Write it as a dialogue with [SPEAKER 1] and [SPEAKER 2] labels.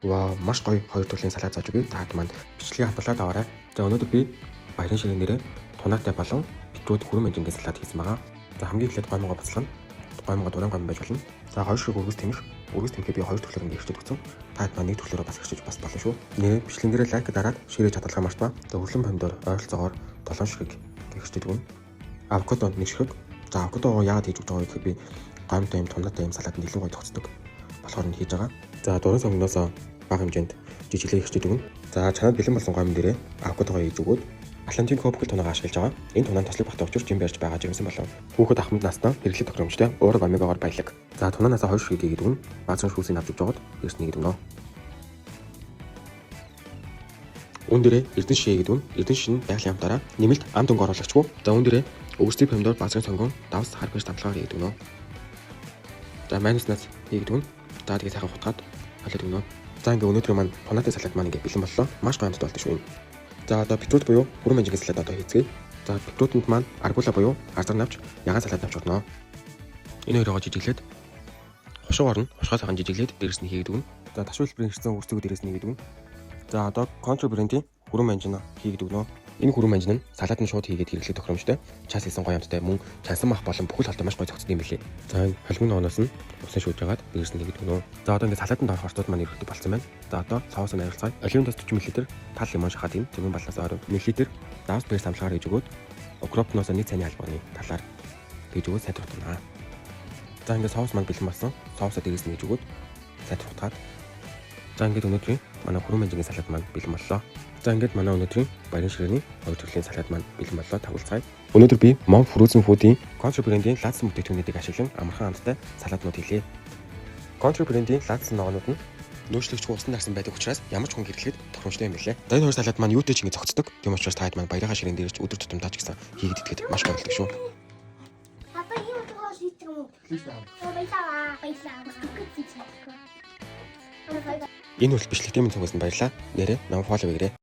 [SPEAKER 1] Вау, маш гоё хоёр төрлийн салаад зааж өгье. Таад маань бичлэгийг хадгалаад аваарай. За өнөөдөр би баярын ширээ нэрээ тунаатай болон битрүүд хүрэн манжингийн салаад хийсэн байгаа. За хамгийн эхлээд гомгоо бацлана. Гомгоо дуран гом байж болно. За хоёр шиг өргөс тэмэх. Өргөс тэмхээ би хоёр төрлөөр ингээд ирчээд өгсөн. Таад маань нэг төрлөөрөө бас ирчээж бас болно шүү. Нэрээ бичлэг нэрээ лайк дараад ширээ хадгалгаа мартаа. За өглөн помидор ойролцоогоор 7 ширхэг гэрчээд өгнө. Авокадо 1 ширхэг. За авокадогоо яагаад хийж өгч байгаа вэ гэхээр би гомтой юм тунаатай юм салаад нэлээд гоё тогтцдог. Болохоор нь хийж байгаа. За дуран сонгоноос бага хэмжээнд жижиглээ ирчээд өгнө. За чанад бэлэн болсон гомн дээрээ авокадогоо хийж өгөөд Атлантик хопкл тунаага ашиглаж байгаа. Энэ тунаанд тослог багтаа учирч юм барьж байгаа жирэмсэн болов. Хүүхэд ахмад наснаа хэрэглээ тохиромжтой уурга омегагаар баялаг. За тунаанаас 2 ширхэг хийгээд өгнө. Баазан шүүсийг авч өгч жоод эрсний хийгээд өгнө. Үн дээрээ эрдэн шишээ хийгээд өгнө. Эрдэн шишин байгалийн амтаараа нэмэлт ам дөнгө оруулагчгүй. За үн дээрээ өвстэй помидор баазан сонгон давс хар биш дамтлагаар хийгээд өгнө. За майонезнаас хийгээд өгнө. За тэгээ сайхан хутгаад халиад өгнө. За ингээ өнөөдөр маань тунаатай салаад маань ингээ бэлэн боллоо. Маш гоё амттай болдог шүү. За одоо битрүүд буюу хүрэн манжингийн салаад одоо хийцгээе. За битрүүдэнд маань аргуула буюу азар навч, ягаан салаад навч орно. Энэ хоёроо жижиглээд хушуу орно. Хушгаа сайхан жижиглээд дээрэс нь хийгээд өгнө. За ташуул хэлбэрийн ирсэн үрцгөө дээрэс нь хийгээд өгнө. За одоо контр брендийн хүрэн манжин хийгээд өгнө. Энэ хүрэн манжин нь салаад нь шууд хийгээд хэрэглэх тохиромжтой. Чаас хийсэн гоё амттай мөн чансан мах болон бүхэл холтой маш гоё цогцсон юм билээ. За энэ холимын ногооноос нь усан шүүж ягаад дээрс нь хийгээд өгнө. За одоо ингээд салаатанд орох хортууд маань ирэхтэй болсон байна. За одоо соус нь арилцгаая. Оливын тос 40 мл, тал лимон шахаад юм. Зүүн балнаас 20 мл давс бээр самлагаар хийж өгөөд укропноос 1 цайны албаны талаар хийж өгөөд сайн туртана. За ингээд соус маань бэлэн болсон. Соусоо дээрс нь хийж өгөөд сайн туртгаад. За ингээд өнөөдрийн манай хүрэн манжингийн салаад маань бэлэн боллоо. За ингээд манай өнөөдрийн баярын ширээний хоёр төрлийн салаад маань бэлэн боллоо. Тагуулцгаая. Өнөөдөр би Mom Frozen Food-ийн Contra брендийн лаадсан бүтээгдэхүүнүүдийг ашиглан амархан амттай салаатнууд хийлээ. Contra брендийн лаадсан ногоонууд нь нөөцлөгчгүй усан нарсан байдаг учраас ямар ч хүн хэрэглэхэд тохиромжтой юм билээ. За энэ хоёр салаад маань юутэй ч ингэ зогцдог. Тийм учраас таад маань баярын ширээн дээрч өдөр тутамдаа ч гэсэн хийгээд идгээд маш гоё болдог шүү.
[SPEAKER 2] Папа юу тохиол хийдэг юм уу? Баярлалаа.
[SPEAKER 1] Энэ хүртэл бичлэг тийм цугаас нь баярлаа. Нэрээ нам фоллоу хийгээрэй.